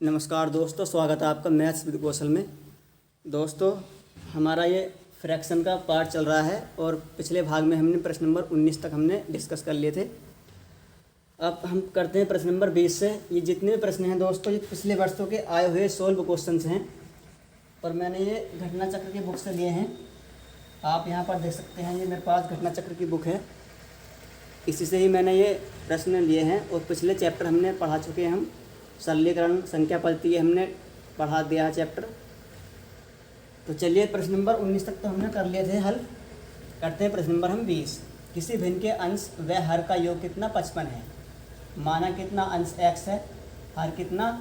नमस्कार दोस्तों, स्वागत है आपका मैथ्स विद कौशल में। दोस्तों, हमारा ये फ्रैक्शन का पार्ट चल रहा है और पिछले भाग में हमने प्रश्न नंबर 19 तक हमने डिस्कस कर लिए थे। अब हम करते हैं प्रश्न नंबर 20 से। ये जितने भी प्रश्न हैं दोस्तों, ये पिछले वर्षों के आए हुए सोल्व क्वेश्चंस हैं और मैंने ये घटना चक्र की बुक से लिए हैं। आप यहाँ पर देख सकते हैं, ये मेरे पास घटना चक्र की बुक है, इसी से ही मैंने ये प्रश्न लिए हैं और पिछले चैप्टर हमने पढ़ा चुके हैं। हम सरलीकरण, संख्या पद्धति ये हमने पढ़ा दिया है चैप्टर। तो चलिए, प्रश्न नंबर 19 तक तो हमने कर लिए थे हल। करते हैं प्रश्न नंबर हम 20। किसी भिन्न के अंश व हर का योग कितना 55 है। माना कितना अंश x है, हर कितना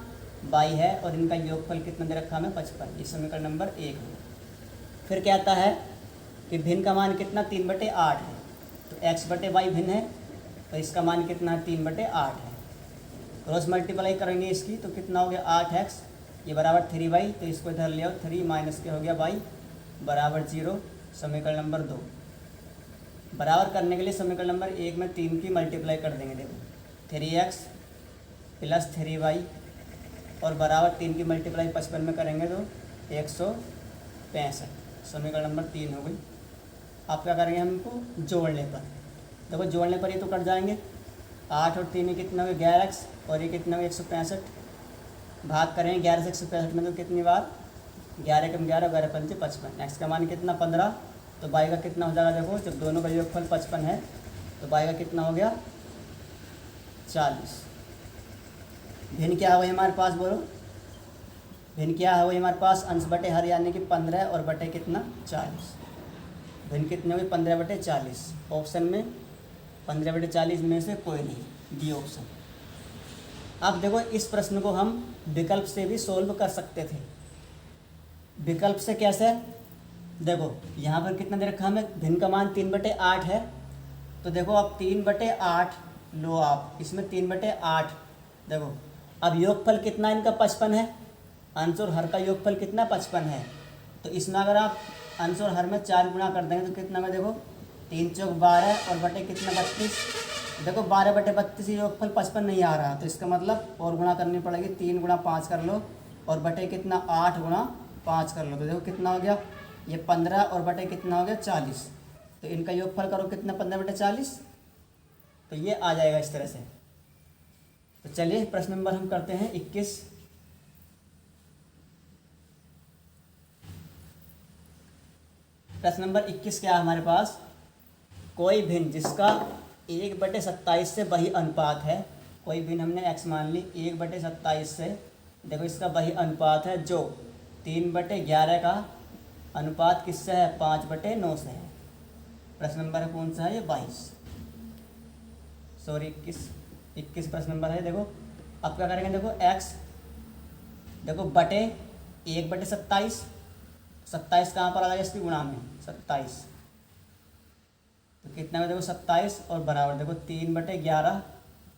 y है और इनका योगफल कितना दे रखा हमें 55। ये समीकरण नंबर 1 है। फिर कहता है कि भिन्न का मान कितना 3/8 है। तो x/y भिन्न है तो इसका मान कितना है 3/8 है। क्रॉस मल्टीप्लाई करेंगे इसकी तो कितना हो गया 8x, ये बराबर 3y, तो इसको इधर ले आओ, 3 माइनस के हो गया y बराबर 0। समीकरण नंबर 2 बराबर करने के लिए समीकरण नंबर 1 में 3 की मल्टीप्लाई कर देंगे। देखो 3x प्लस 3y और बराबर 3 की मल्टीप्लाई 55 में करेंगे तो 165। समीकरण नंबर 3 हो गई। आप क्या करेंगे, हमको जोड़ने पर, देखो जोड़ने पर ये तो कट जाएंगे। 8 और 3 कितना हो गया 11x और ये कितना हो 165। भाग करेंगे 11 से 165 में तो कितनी बार 11 कम 11, 12 पंचे 55। एक्स का मान कितना 15, तो y का कितना हो जाएगा। देखो जब दोनों का योगफल 55 है तो y का कितना हो गया 40। भिन्न क्या है वही हमारे पास, बोलो भिन्न क्या है वही हमारे पास, अंश बटे हर यानी कि 15 और बटे कितना 40। भिन्न कितने हुए 15/40। ऑप्शन में 15/40 में से कोई नहीं, डी ऑप्शन। अब देखो इस प्रश्न को हम विकल्प से भी सोल्व कर सकते थे। विकल्प से कैसे, देखो यहाँ पर कितना दे रखा हमें, भिन्न का मान 3/8 है। तो देखो अब 3/8 लो आप, इसमें 3/8 देखो। अब योगफल कितना इनका 55 है, अंश और हर का योगफल कितना 55 है। तो इसमें अगर आप अंश और हर में 4 गुणा कर देंगे तो कितना में, देखो 3 चौक 12 और बटे कितना 32। देखो 12/32 योगफल 55 नहीं आ रहा, तो इसका मतलब और गुणा करनी पड़ेगी। 3 गुणा 5 कर लो और बटे कितना 8 गुणा 5 कर लो, तो देखो कितना हो गया ये 15 और बटे कितना हो गया 40। तो इनका योगफल करो कितना 15/40, तो ये आ जाएगा इस तरह से। तो चलिए प्रश्न नंबर हम करते हैं 21। प्रश्न नंबर 21 क्या है हमारे पास, कोई भिन्न जिसका 1/27 से वही अनुपात है। कोई भिन्न हमने x मान ली 1/27 से, देखो इसका वही अनुपात है जो 3/11 का अनुपात किससे है 5/9 से है। प्रश्न नंबर कौन सा है ये 22, सॉरी 21 प्रश्न नंबर है। देखो अब क्या करेंगे, देखो x देखो बटे 1/27, 27 कहाँ पर आ जाएगा इसकी गुणा में 27, तो कितना में देखो 27 और बराबर देखो 3/11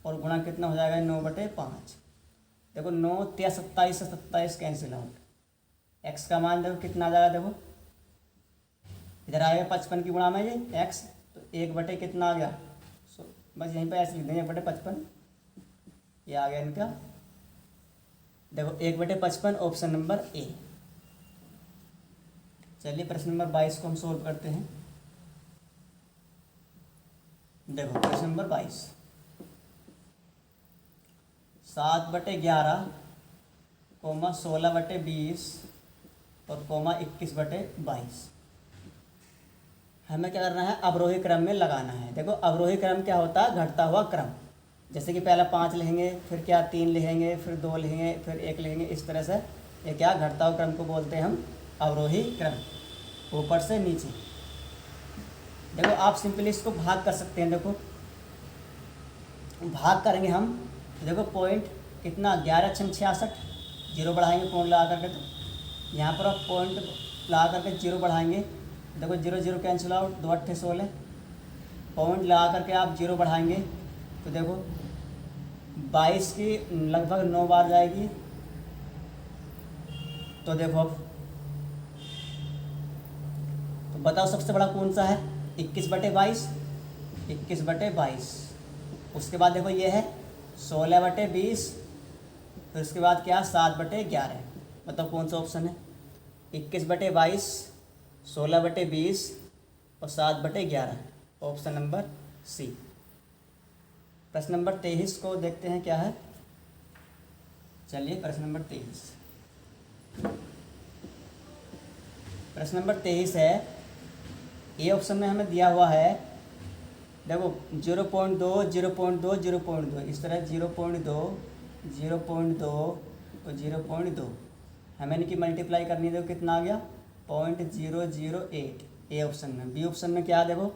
और गुणा कितना हो जाएगा 9/5। देखो 9 × 27 से 27 कैंसिल आउट। x का मान देखो कितना आ जाएगा, देखो इधर आएगा 55 की गुणा में ये x, तो 1 कितना आ गया, बस यहीं पर ऐसे लिख देंगे 1/55, ये आ गया इनका। देखो 1/55 ऑप्शन नंबर ए। चलिए प्रश्न नंबर 22 को हम सोल्व करते हैं। देखो प्रश्न नंबर 22, 7/11 16/20 और 21/22। हमें क्या करना है, अवरोही क्रम में लगाना है। देखो अवरोही क्रम क्या होता है, घटता हुआ क्रम। जैसे कि पहला 5 लिखेंगे, फिर क्या 3 लिखेंगे, फिर 2 लिखेंगे, फिर 1 लिखेंगे, इस तरह से ये क्या घटता हुआ क्रम को बोलते हैं हम अवरोही क्रम, ऊपर से नीचे। देखो आप सिंपली इसको भाग कर सकते हैं। देखो भाग करेंगे हम, देखो पॉइंट कितना 11 × 66, 0 बढ़ाएंगे पॉइंट लगा करके, तो यहाँ पर आप पॉइंट लगा करके 0 बढ़ाएंगे, देखो 0 0 कैंसिल आउट, 2 8 16। पॉइंट लगा करके आप 0 बढ़ाएंगे तो देखो 22 की लगभग 9 बार जाएगी। तो देखो अब तो बताओ सबसे बड़ा कौन सा है, 21/22, 21/22। उसके बाद देखो ये है 16/20 फिर उसके बाद क्या 7/11, मतलब कौन सा ऑप्शन है? 21/22, 16/20 और 7/11, ऑप्शन नंबर सी। प्रश्न नंबर 23 को देखते हैं क्या है। चलिए प्रश्न नंबर 23, प्रश्न नंबर 23 है, ए ऑप्शन में हमें दिया हुआ है, देखो 0.2 0.2 0.2, इस तरह 0.2 0.2 और 0.2, हमें इनकी मल्टीप्लाई करनी है। देखो कितना आ गया 0.008 ए ऑप्शन में। बी ऑप्शन में क्या देखो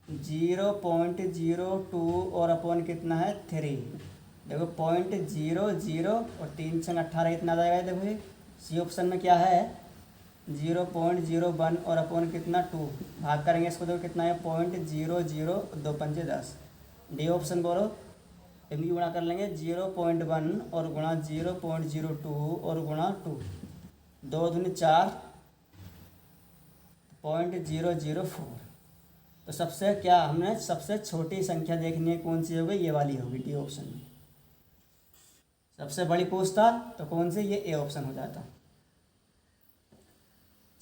0.02 और अपॉन कितना है 3, देखो 0.00 और 3 संग 18 कितना आ जाएगा। देखो ये सी ऑप्शन में क्या है 0.01 और अपॉन कितना 2, भाग करेंगे इसको, देखो कितना है 0.00, 2 पंजे 10। डी ऑप्शन बोलो, इनकी गुणा कर लेंगे 0.1 और गुणा 0.02 और गुणा 2, 2 दूनी 4, 0.004। तो सबसे क्या हमने सबसे छोटी संख्या देखनी है, कौन सी होगी, ये वाली होगी डी ऑप्शन में। सबसे बड़ी पूछता तो कौन सी, ये ए ऑप्शन हो जाता।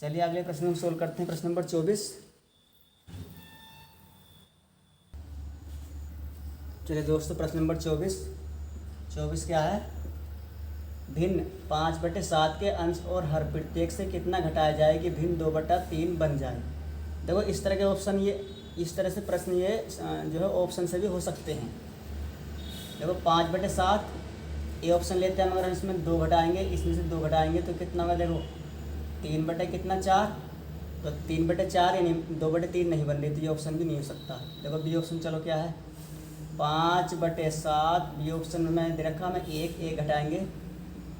चलिए अगले प्रश्न हम सोल्व करते हैं। प्रश्न नंबर 24, चलिए दोस्तों प्रश्न नंबर 24 क्या है, भिन्न 5/7 के अंश और हर प्रत्येक से कितना घटाया जाए कि भिन्न 2/3 बन जाए। देखो इस तरह के ऑप्शन, ये इस तरह से प्रश्न ये जो है ऑप्शन से भी हो सकते हैं। देखो 5/7 ए ऑप्शन लेते हैं, मगर इसमें 2 घटाएंगे, इसमें से 2 घटाएंगे तो कितना होगा, देखो 3/4, तो 3/4 यानी 2/3 नहीं बन रही, तो ये ऑप्शन भी नहीं हो सकता। देखो बी ऑप्शन, चलो क्या है 5/7, बी ऑप्शन में मैंने दे रखा, मैं एक घटाएंगे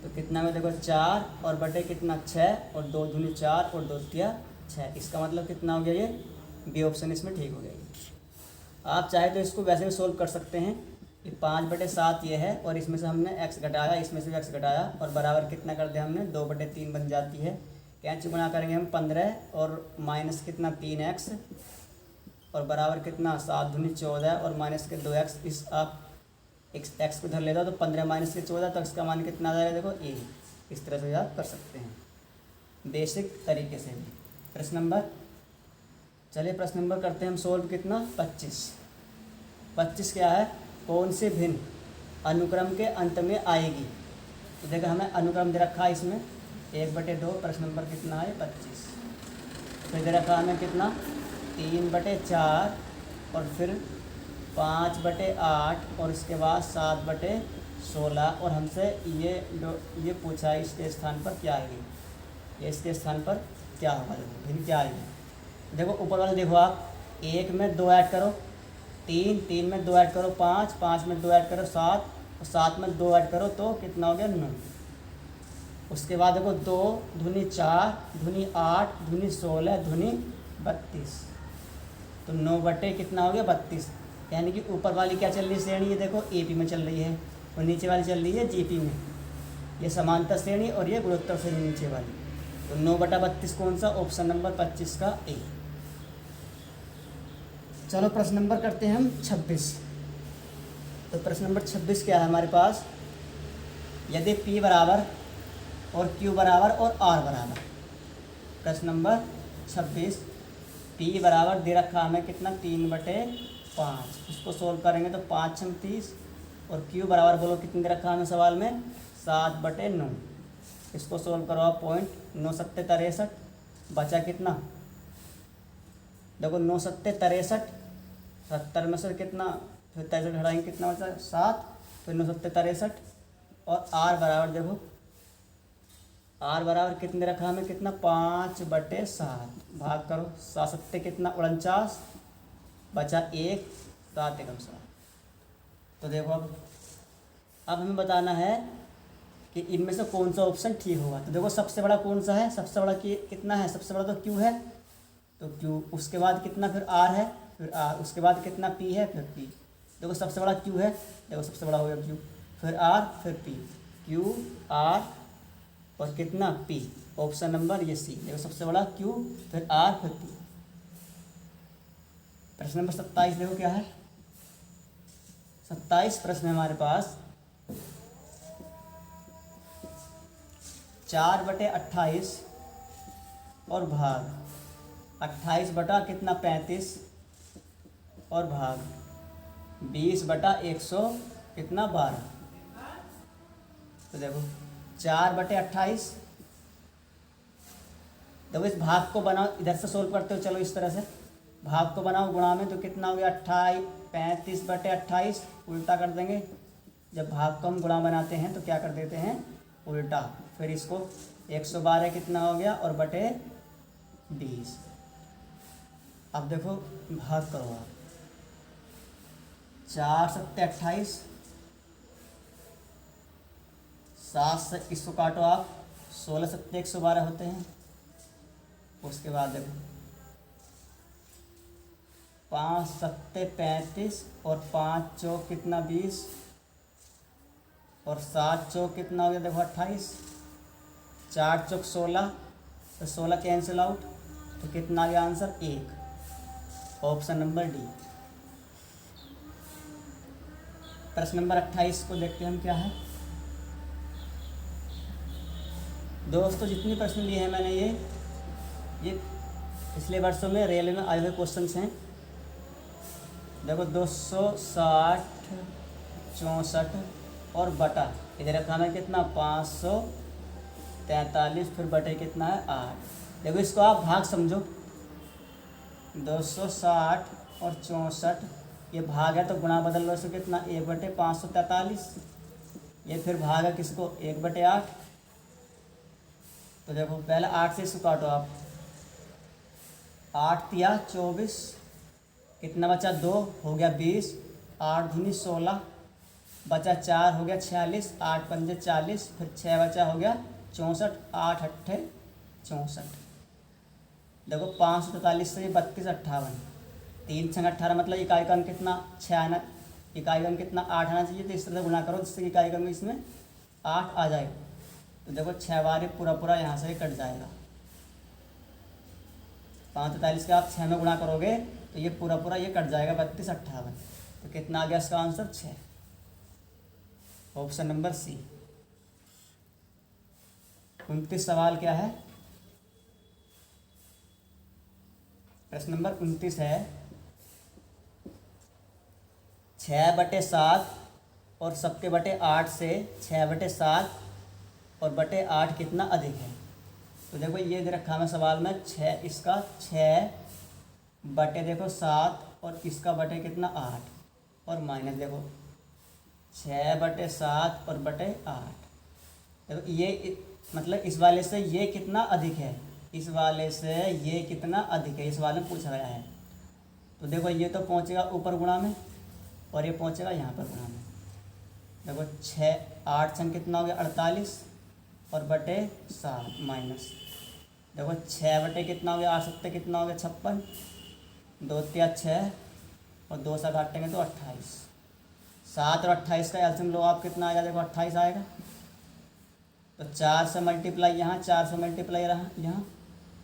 तो कितना में, देखो 4 और बटे कितना 6 और 2 दूनी 4 और 2 तिया 6, इसका मतलब कितना हो गया, ये बी ऑप्शन इसमें ठीक हो गया। आप चाहे तो इसको वैसे भी सोल्व कर सकते हैं कि 5/7 ये है और इसमें से हमने x घटाया, इसमें से x घटाया और बराबर कितना कर दिया हमने 2/3 बन जाती है। कैंची गुणा करेंगे हम 15 और माइनस कितना 3x और बराबर कितना 7 दूनी 14 और माइनस के 2x, इस आप x को धर लेता तो 15 माइनस के 14, तो x का मान कितना आ जाएगा, देखो a। इस तरह से आप कर सकते हैं बेसिक तरीके से भी। प्रश्न नंबर, चलिए प्रश्न नंबर करते हैं हम सोल्व कितना 25 क्या है, कौन से भिन्न अनुक्रम के अंत में आएगी। तो देखो हमें अनुक्रम दे रखा है इसमें 1/2, प्रश्न नंबर कितना है 25, फिर दे रखा हमें कितना 3/4 और फिर 5/8 और इसके बाद 7/16 और हमसे ये पूछा है इसके स्थान पर क्या आएगी, ये इसके स्थान पर क्या होगा, देखो भिन्न क्या आएगी। देखो ऊपर वाले देखो आप, 1 में 2 ऐड करो 3 में 2 ऐड करो 5 में 2 ऐड करो 7 और 7 में 2 ऐड करो तो कितना हो गया 9। उसके बाद देखो 2 दूनी 4 दूनी 8 दूनी 16 दूनी 32, तो 9 बटे कितना हो गया 32, यानी कि ऊपर वाली क्या चल रही है श्रेणी, ये देखो एपी में चल रही है और नीचे वाली चल रही है जीपी में। ये समांतर श्रेणी और ये गुणोत्तर श्रेणी नीचे वाली, तो 9/32 कौन सा, ऑप्शन नंबर 25 का ए। चलो प्रश्न नंबर करते हैं हम 26। तो प्रश्न नंबर 26 क्या है हमारे पास, यदि P बराबर और Q बराबर और R बराबर। प्रश्न नंबर 26, P बराबर दे रखा हमें कितना 3/5, इसको सोल्व करेंगे तो 5 × 30 और Q बराबर बोलो कितने दे रखा हमें सवाल में 7/9, इसको सोल्व करो आप 0.963, बचा कितना, देखो 9×7=63, 70 में से कितना फिर 63 हटाएंगे कितना बचा 7, फिर 9×7=63 और R बराबर देखो R बराबर कितने रखा हमें कितना 5/7, भाग करो 7×7 कितना 49, बचा 1, 7 × 7। तो देखो अब हमें बताना है कि इनमें से कौन सा ऑप्शन ठीक होगा। तो देखो सबसे बड़ा कौन सा है, सबसे बड़ा कितना है, सबसे बड़ा तो Q है, तो Q, उसके बाद कितना फिर R है, फिर R, उसके बाद कितना P है, फिर P। देखो सबसे बड़ा Q है, देखो सबसे बड़ा हो गया Q, फिर R फिर P, Q R और कितना P, ऑप्शन नंबर ये C। देखो सबसे बड़ा Q फिर R फिर P। प्रश्न नंबर 27 देखो क्या है, 27 प्रश्न है हमारे पास। 4/28 और भाग 28 बटा कितना 35 और भाग 20/100 कितना 12। तो देखो 4/28, देखो इस भाग को बनाओ, इधर से सोल्व करते हो, चलो इस तरह से भाग को बनाओ गुणा में, तो कितना हो गया 35/28 उल्टा कर देंगे। जब भाग को हम गुणा बनाते हैं तो क्या कर देते हैं उल्टा, फिर इसको 112 कितना हो गया और बटे 20। अब देखो भाग करो आप, 4 7 28, 7 से इसको काटो आप, 16 7 112 होते हैं। उसके बाद देखो 5 7 35 और 5 चौक कितना 20 और 7 चौक कितना हो गया देखो 28, 4 चौक 16, तो 16 कैंसिल आउट, तो कितना आ गया आंसर 1, ऑप्शन नंबर डी। प्रश्न नंबर 28 को देखते हैं हम क्या है। दोस्तों जितने प्रश्न लिए हैं मैंने ये पिछले वर्षों में रेलवे में आए हुए क्वेश्चंस हैं। देखो 260 64 और बटा इधर रखा है कितना 543, फिर बटे कितना है 8। देखो इसको आप भाग समझो, 260 और 64 ये भाग है तो गुणा बदल लो, इसको कितना 1/543, ये फिर भाग है किसको 1/8। तो देखो पहले 8 से इसको काटो आप, 8 तिया 24, कितना बचा 2 हो गया 20, 8 दूनी 16, बचा 4 हो गया 46, 8 पंजे 40, फिर 6 बचा हो गया 64, 8 अट्ठे 64। देखो 543 से 32 58, 3 6 18, मतलब इकाई का अंक कितना 6 आना, इकाई का अंक कितना 8 आना चाहिए। तो इस तरह से गुणा करो जिससे इकाई का अंक इसमें 8 आ जाएगा। तो देखो 6 बार पूरा पूरा यहाँ से कट जाएगा। 543 के आप 6 में गुणा करोगे तो ये पूरा पूरा ये कट जाएगा 32 58, तो कितना आ गया इसका आंसर 6, ऑप्शन नंबर सी। 29 सवाल क्या है, प्रश्न नंबर 29 है 6/7 और सबके बटे 8 से 6/7 और बटे 8 कितना अधिक है। तो देखो ये दे रखा है सवाल में 6, इसका 6 बटे देखो 7 और इसका बटे कितना 8 और माइनस देखो 6/7 और बटे 8। देखो ये मतलब इस वाले से ये कितना अधिक है, इस वाले से ये कितना अधिक है, इस वाले में पूछा गया है। तो देखो ये तो पहुंचेगा ऊपर गुणा में और ये पहुंचेगा यहाँ पर गुणा में। देखो 6 8 छंग कितना हो गया 48 और बटे 7 माइनस देखो 6 बटे कितना हो गया 8 7 कितना हो गया 56, 2 तिया 6 और 2 से काटेंगे तो 28, 7 और 28 का एलसीएम लो आप, कितना आएगा देखो 28 आएगा। तो 4 से मल्टीप्लाई यहाँ, 4 से मल्टीप्लाई रहा यहाँ,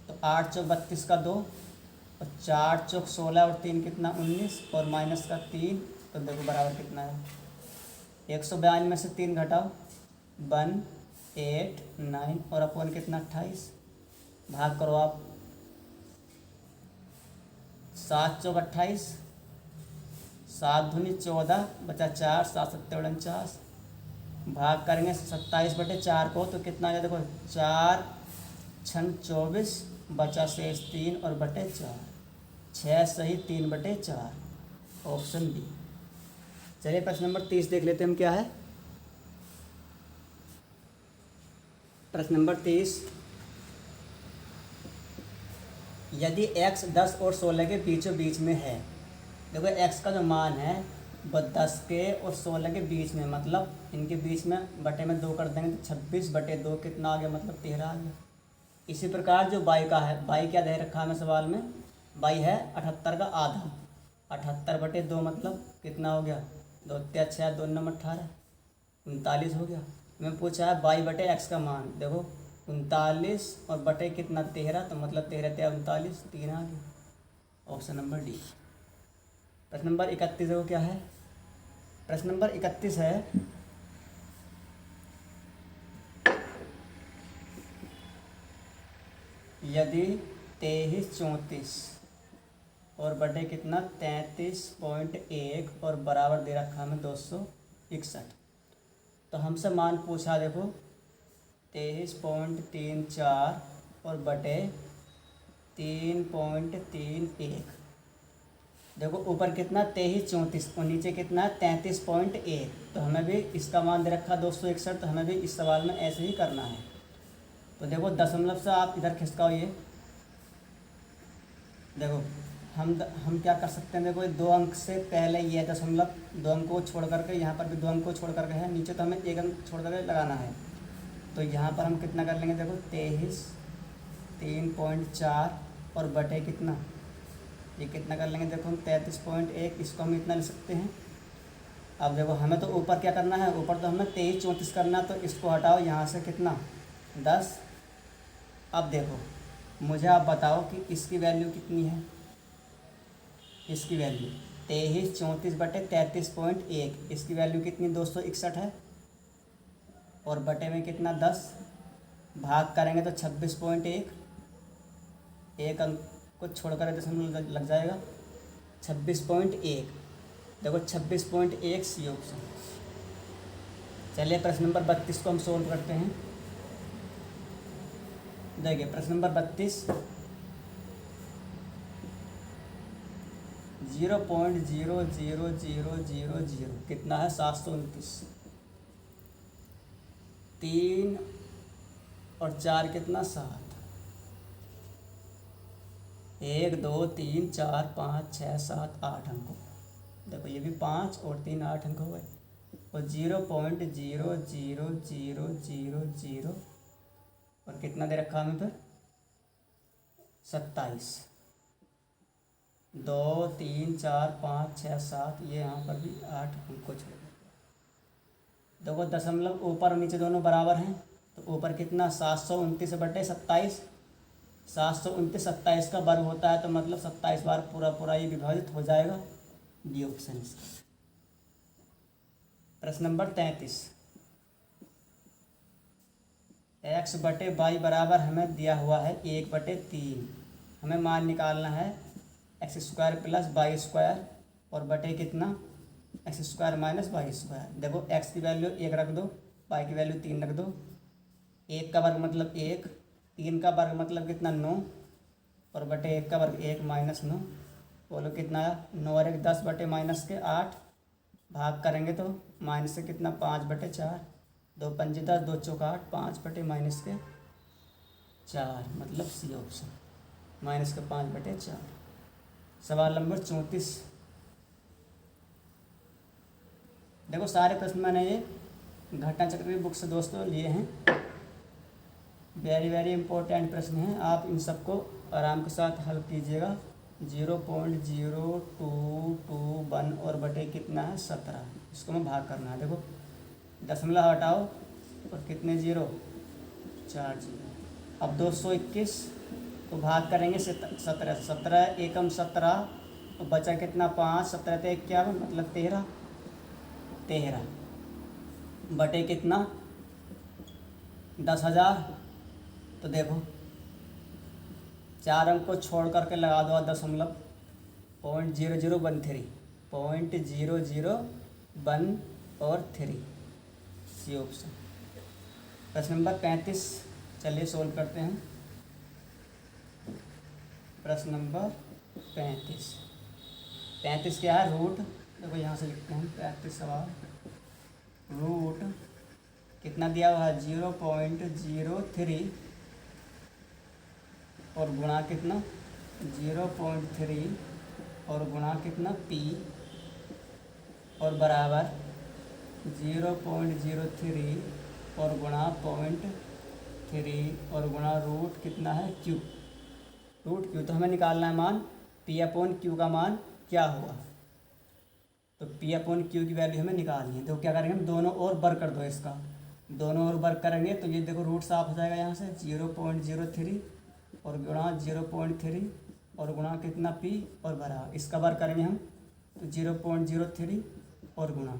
तो 8 चौक 32 का 2 और 4 चौक 16 और 3 कितना 19 और माइनस का 3, तो देखो बराबर कितना है 142 में से 3 घटाओ 1 8 9 और अपन कितना 28, भाग करो आप 7 चौक 28, 7 दूनी 14, बचा 4, 7 7 49, भाग करेंगे 27/4 को तो कितना आ गया देखो 4 6 24, बचा शेष 3 और बटे 4, 6 सही 3/4, ऑप्शन बी। चलिए प्रश्न नंबर 30 देख लेते हैं हम क्या है। प्रश्न नंबर 30, यदि x 10 और 16 के बीचों बीच में है, देखो x का जो मान है वो 10 के और 16 के बीच में, मतलब इनके बीच में बटे में 2 कर देंगे तो 26/2 कितना आ गया मतलब 13 आ गया। इसी प्रकार जो y का है, y क्या दे रखा है हमें सवाल में, y है 78 का आधा, 78/2 मतलब कितना हो गया 2 तिया 6 2 9 18 39 हो गया। मैं पूछा है y/x का मान, देखो 39 और बटे कितना 13, तो मतलब 13 तिया 39, 3 आ गया, ऑप्शन नंबर डी। प्रश्न नंबर 31 को क्या है, प्रश्न नंबर 31 है, यदि 2334 और बटे कितना 33.1 और बराबर दे रखा हमें 261, तो हमसे मान पूछा देखो 23.34 और बटे 3.31। देखो ऊपर कितना 2334 और नीचे कितना है 33.1, तो हमें भी इसका मान दे रखा 261, तो हमें भी इस सवाल में ऐसे ही करना है। तो देखो दशमलव से आप इधर खिसकाओ, ये देखो हम क्या कर सकते हैं, देखो 2 अंक से पहले ये दशमलव, 2 अंक को छोड़ करके यहाँ पर भी 2 अंक को छोड़ करके है, नीचे तो हमें 1 अंक छोड़ करके लगाना है। तो यहाँ पर हम कितना कर लेंगे, देखो 3.4 और बटे कितना, ये कितना कर लेंगे, देखो हम 33.1, इसको हम इतना ले सकते हैं। अब देखो हमें तो ऊपर क्या करना है, ऊपर तो हमें 2334 करना, तो इसको हटाओ यहाँ से कितना 10। अब देखो मुझे आप बताओ कि इसकी वैल्यू कितनी है, इसकी वैल्यू 2334 बटे 33.1, इसकी वैल्यू कितनी 261 है, और बटे में कितना 10, भाग करेंगे तो 26.1, एक अंक को छोड़कर दशमलव लग जाएगा 26.1। देखो 26.1 सी ऑप्शन। चलिए प्रश्न नंबर 32 को हम सोल्व करते हैं। देखिए प्रश्न नंबर 32, 0.00000 कितना है 729, 3 और 4 कितना 7, 1 2 3 4 5 6 7 8 अंकों। देखो ये भी 5 और 3 8 अंक हो गए, और 0.00000 और कितना दे रखा हमें फिर 27, 2 3 4 5 6 7, ये यहाँ पर भी 8 अंक को छोड़। देखो दशमलव ऊपर और नीचे दोनों बराबर हैं, तो ऊपर कितना 729 बटे 27, 729 27 का वर्ग होता है, तो मतलब 27 बार पूरा पूरा ये विभाजित हो जाएगा, डी ऑप्शन इसका। प्रश्न नंबर 33, x बटे वाई बराबर हमें दिया हुआ है 1/3, हमें मान निकालना है x² प्लस वाई स्क्वायर और बटे कितना x² माइनस वाई स्क्वायर। देखो x की वैल्यू 1 रख दो, y की वैल्यू 3 रख दो, 1 का वर्ग मतलब 1, 3 का वर्ग मतलब कितना 9, और बटे 1 का वर्ग 1 माइनस 9, बोलो कितना 9 और 1 10 बटे माइनस के 8, भाग करेंगे तो माइनस से कितना 5/4, 2 पंजे 10, 2 चौका 8, 5 बटे माइनस के 4, मतलब सी ऑप्शन माइनस के 5/4। सवाल नंबर 34। देखो सारे प्रश्न मैंने ये घटना चक्र की बुक से दोस्तों लिए हैं, वेरी वेरी इंपॉर्टेंट प्रश्न हैं, आप इन सबको आराम के साथ हल कीजिएगा। 0.0221 और बटे कितना है 17, इसको मैं भाग करना है। देखो दशमलव हटाओ और कितने 0, 4 0। अब 221 को भाग करेंगे 17, 17 एकम 17, और बचा कितना 5, 17 तो 51 मतलब 13, 13 बटे कितना 10,000। तो देखो 4 अंक को छोड़ करके लगा दो दशमलव, 0.0013, 0.0013 और 3, सी ऑप्शन। प्रश्न नंबर 35, चलिए सोल्व करते हैं। प्रश्न नंबर 35 क्या है, रूट। देखो यहाँ से लिखते हैं 35 सवाल, रूट कितना दिया हुआ है 0.03 और गुणा कितना 0.3 और गुणा कितना p और बराबर 0.03 और गुणा 0.3 और गुणा रूट कितना है q। रूट q तो हमें निकालना है मान p/q का मान क्या होगा, तो p/q की वैल्यू हमें निकालनी है। तो क्या करेंगे हम दोनों ओर वर्ग कर दो, इसका दोनों ओर वर्ग करेंगे तो ये देखो रूट साफ हो जाएगा, यहाँ से 0.03 और गुणा 0.3 और गुणा कितना p और बराबर, इसका वर्ग करेंगे हम तो 0.03 और गुणा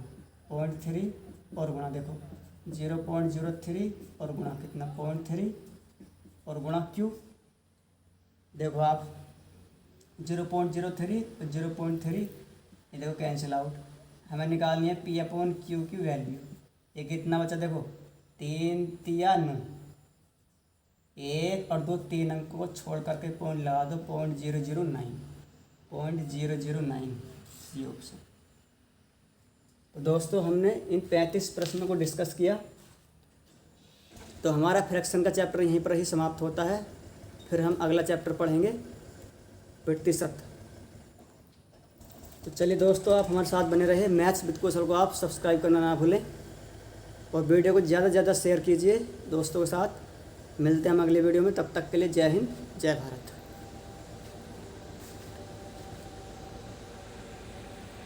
0.3 और गुणा देखो 0.03 और गुणा कितना 0.3 और गुणा क्यू देखो आप 0.03 और 0.3 ये देखो कैंसिल आउट। हमें निकालनी है पी अपॉन क्यू की वैल्यू। ये कितना बचा देखो 3 तिया 9, 1 और 2 3 अंक को छोड़ करके पॉइंट लगा दो 0.009 ये ऑप्शन। तो दोस्तों हमने इन 35 प्रश्नों को डिस्कस किया। तो हमारा फ्रैक्शन का चैप्टर यहीं पर ही समाप्त होता है। फिर हम अगला चैप्टर पढ़ेंगे प्रतिशत। तो चलिए दोस्तों आप हमारे साथ बने रहे। मैथ्स विद कौशल को आप सब्सक्राइब करना ना भूलें और वीडियो को ज़्यादा से ज़्यादा शेयर कीजिए दोस्तों के साथ। मिलते हैं हम अगले वीडियो में, तब तक के लिए जय हिंद जय भारत।